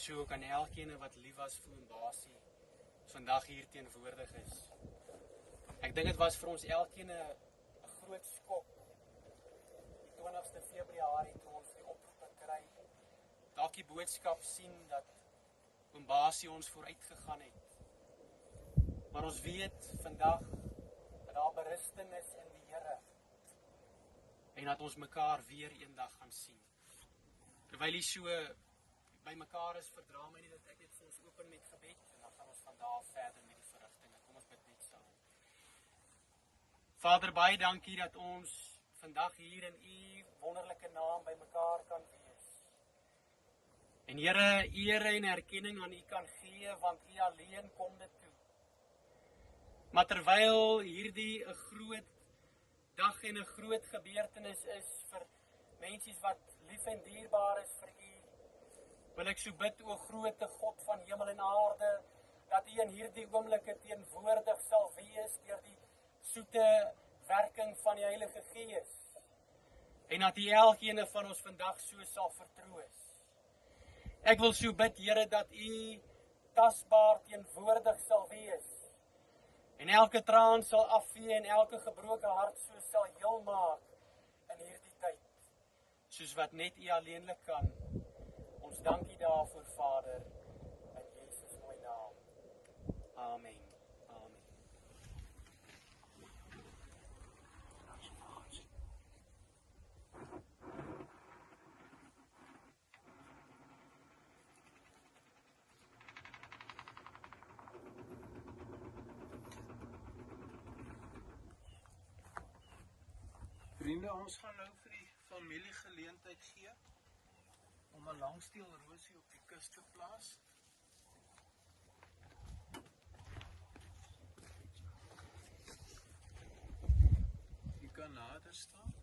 So ook aan elkeen wat lief was vir Oombasie, vandag hier teenwoordig is. Ek dink dit was vir ons elkeen 'n groot skok. Die 20ste Februarie toe ons die oproep kry, dalk die boodskap sien dat Oombasie ons vooruit gegaan het. Maar ons weet vandag dat daar berusting is in die Here en dat ons mekaar weer eendag gaan sien. Terwyl jy so by mekaar is, verdra my nie dat ek dit vir ons open met gebed en dan gaan ons van daar verder met die verrigtinge. Kom ons bid net saam. Vader, baie dankie dat ons vandag hier in U wonderlike naam by mekaar kan wees. En Here, ere en erkenning aan U kan gee, want U alleen kom dit toe. Maar terwyl hierdie 'n groot dag en 'n groot gebeurtenis is vir mense wat lief en dierbaar is vir U, wil ek so bid, o groote God van hemel en aarde, dat U in hierdie oomblikke teenwoordig sal wees deur die soete werking van die Heilige Gees. En dat U elkeen van ons vandag so sal vertroos. Ek wil so bid, Here, dat U tasbaar teenwoordig sal wees. En elke traan sal afvee en elke gebroke hart so sal heel maak in hierdie tyd. Soos wat net U alleenlik kan. Ons dank U daarvoor, Vader, in Jesus mooi naam. Amen. Amen. Vriende, ons gaan nou vir die familie geleentheid gee om 'n langsteelrosie op die kus te plaas. Jy kan nader staan.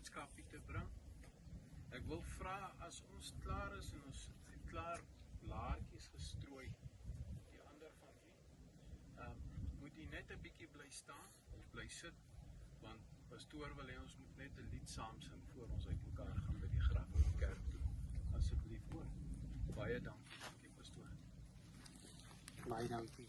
boodskapie te bring. Ek wil vra, as ons klaar is en ons het klaar blaartjies gestrooi, die ander van u, moet u net 'n bietjie bly staan of bly sit, want pastoor wil hê ons moet net 'n lied saam sing voor ons uit mekaar gaan by die graf in die kerk toe. Asseblief hoor. Baie dankie pastoor. Baie dankie.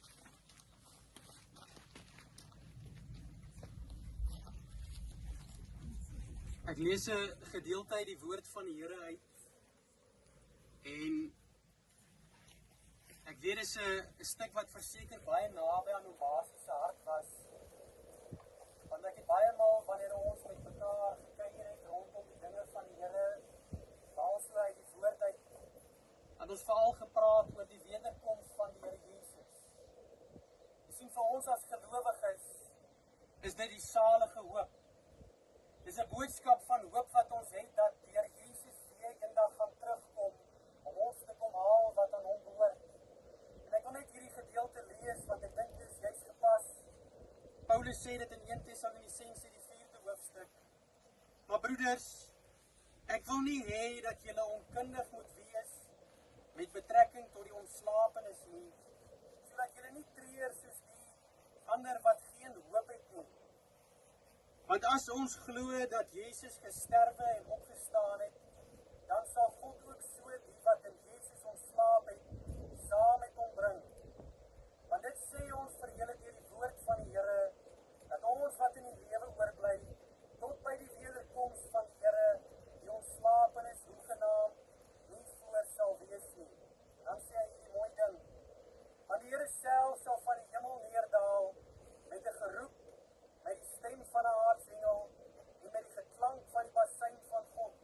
Ek lees 'n gedeelte uit die woord van die Here uit. En ek weet dit is 'n stuk wat verseker baie naby aan ons basiese hart was. Want ek het baie maal wanneer ons met mekaar gekuier het rondom die dinge van die Here, veral so uit die woord uit, het ons veral gepraat oor die wederkoms van die Here Jesus. Jy sien, vir ons as gelowiges is dit die salige hoop. Dis 'n boodskap van hoop wat ons het, dat die Here Jesus weer eendag gaan terugkom om ons te kom haal wat aan hom behoort. En ek wil net hierdie gedeelte lees, want ek dink dit is juist gepas. Paulus sê dit in 1 Tessalonisense die 4de hoofstuk. Maar broeders, ek wil nie hê dat julle onkundig moet wees met betrekking tot die ontslapenis nie, sodat julle nie treur soos die ander wat geen hoop het nie. Want as ons glo dat Jesus gesterwe en opgestaan het, dan sal God ook so die wat in Jesus ontslaap het, saam met hom bring. Want dit sê ons vir julle deur die woord van die Here, dat ons wat in die lewe oorbly, tot by die wederkoms van die Here, die ontslapenis hoegenaamd nie voor sal wees nie. Dan sê hy hierdie mooi ding. Want die Here self sal van die hemel neerdaal met 'n geroep, met die stem van 'n aartsengel en met die geklank van die basuin van God.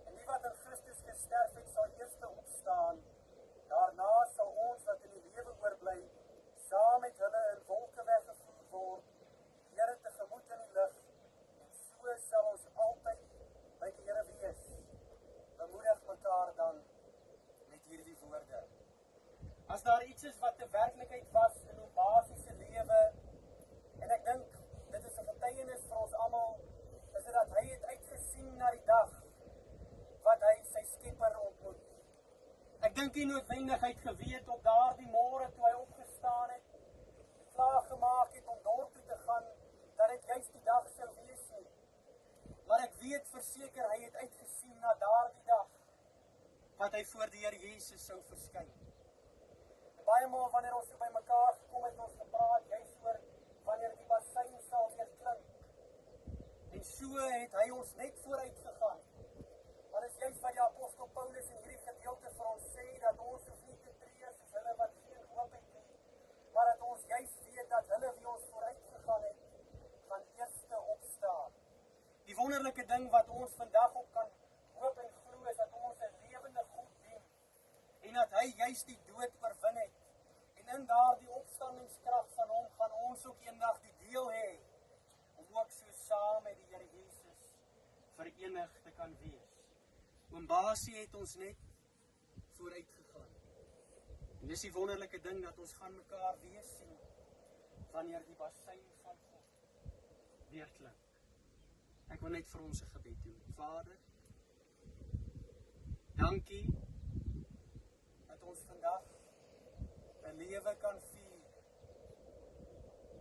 En die wat in Christus gesterf het, sal eerste opstaan. Daarna sal ons wat in die lewe oorbly, saam met hulle in wolke weggevoer word, die Here tegemoet in die lug, en so sal ons altyd by die Here wees. Bemoedig mekaar dan met hierdie woorde. As daar iets is wat 'n werklikheid was in ons basiese lewe, en ek dink dit is 'n getuienis vir ons almal, is dit dat hy het uitgesien na die dag wat hy sy Skepper ontmoet. Ek dink nie noodwendig hy het geweet op daardie môre toe hy opgestaan het, klaargemaak het om dorp toe te gaan, dat dit juist die dag sou wees nie. Maar ek weet verseker hy het uitgesien na daardie dag wat hy voor die Here Jesus sou verskyn. En baie maal wanneer ons so by mekaar gekom het, ons gepraat juist oor wanneer die basuin sal weer klink. En so het hy ons net vooruit gegaan. Maar is juist wat die apostel Paulus in hierdie gedeelte vir ons sê, dat ons hoef nie te treur soos hulle wat geen hoop het nie, maar dat ons juist weet dat hulle wie ons vooruit gegaan het, gaan eerste opstaan. Die wonderlike ding wat ons vandag op kan hoop en glo, is dat ons 'n lewende God dien, en dat hy juist die dood oorwin het. En in daardie opstandingskrag van hom gaan ons ook eendag die deel hê, om ook so saam met die Here Jesus verenig te kan wees. Oom Basie het ons net vooruit gegaan. En dis die wonderlike ding, dat ons gaan mekaar weer sien, wanneer die basuin van God weer klink. Ek wil net vir ons 'n gebed doen. Vader, dankie, dat ons vandag 'n lewe kan vier,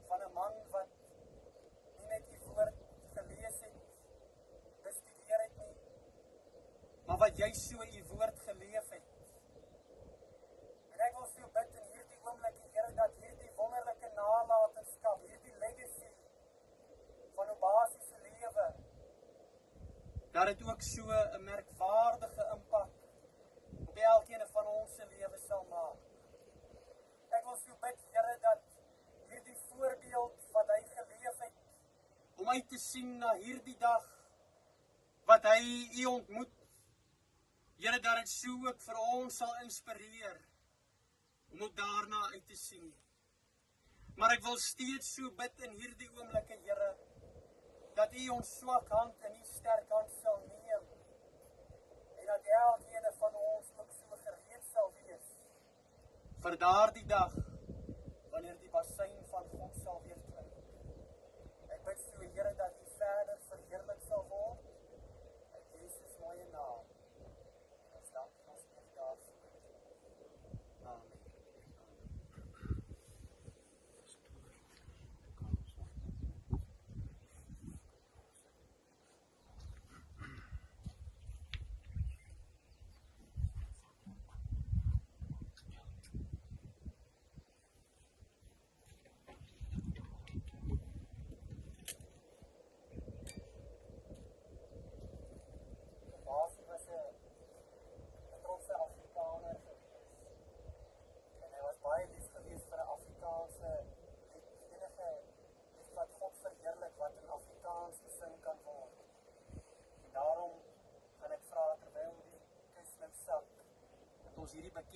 van 'n man wat nie net die woord gelees het, bestudeer het nie, maar wat jy so die woord geleef het. En ek wil so bid in hierdie oomblik, Here, dat hierdie wonderlike nalatenskap, hierdie legacy van 'n basiese lewe, dat dit ook so 'n merkwaardige impak op elkeen van ons se lewe sal maak. Ek wil so bid, Here, dat hierdie voorbeeld wat hy geleef het, om uit te sien na hierdie dag wat hy u ontmoet, Here, dat dit so ook vir ons sal inspireer om ook daarna uit te sien. Maar ek wil steeds so bid in hierdie oomblikke, Here, dat u ons swak hand in u sterk hand sal neem, en dat elkeen van ons ook so gereed sal wees vir daardie dag, wanneer die basuin van God sal weer klink. Ek bid so, Here, dat u verder verheerlik sal word,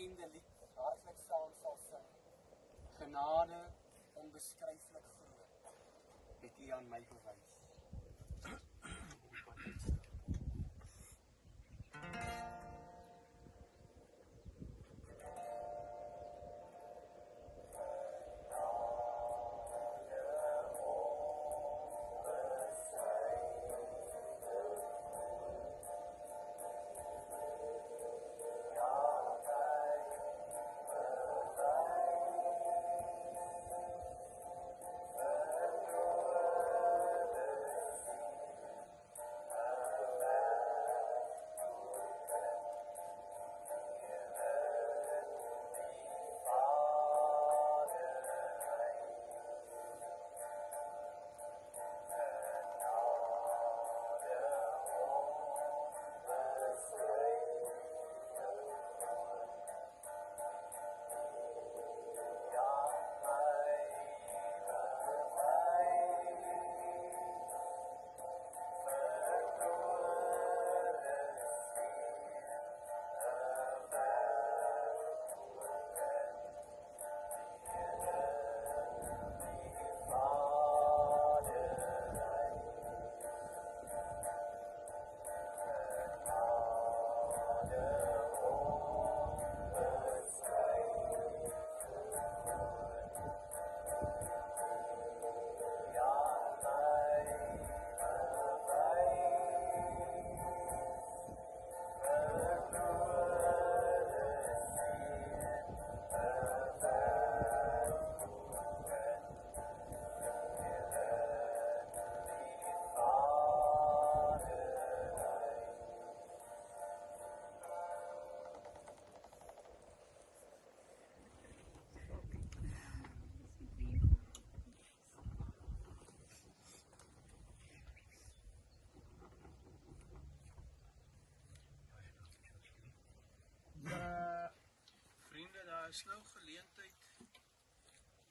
bekende lied hartlik saam sal sing. Genade onbeskryflik groot, het U aan my bewys. Vriende, daar is nou geleentheid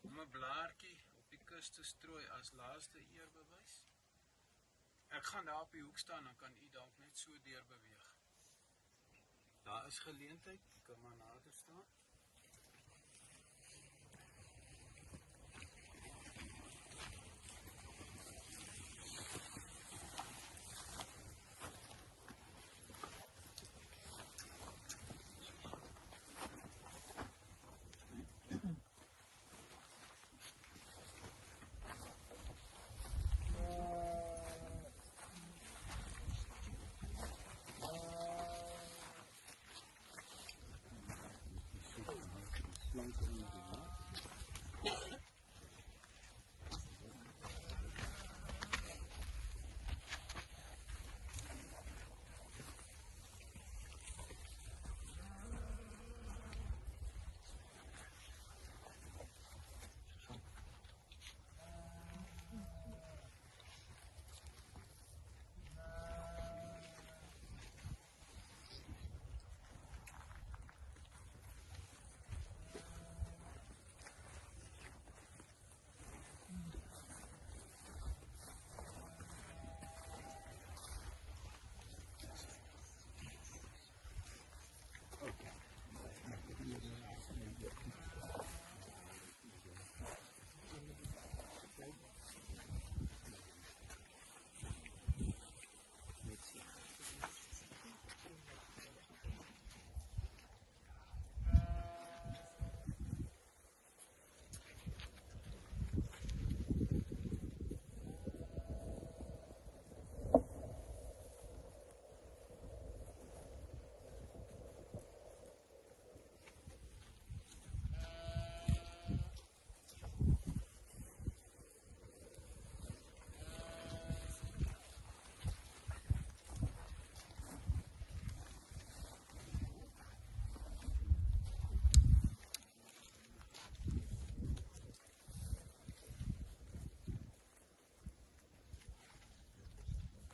om 'n blaartjie op die kus te strooi as laaste eerbewys. Ek gaan daar op die hoek staan, dan kan u dalk net so deur beweeg. Daar is geleentheid, kan maar nader staan.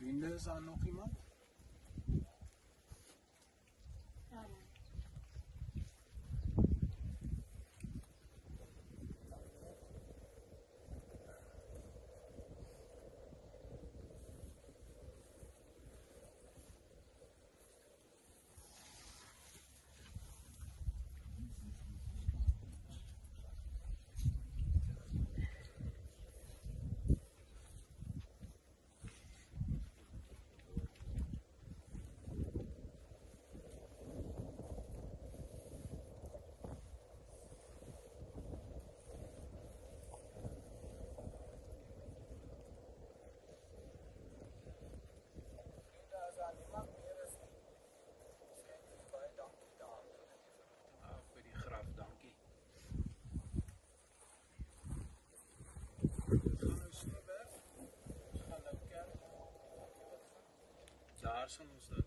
Vriende, is daar nog iemand? waar sal ons dan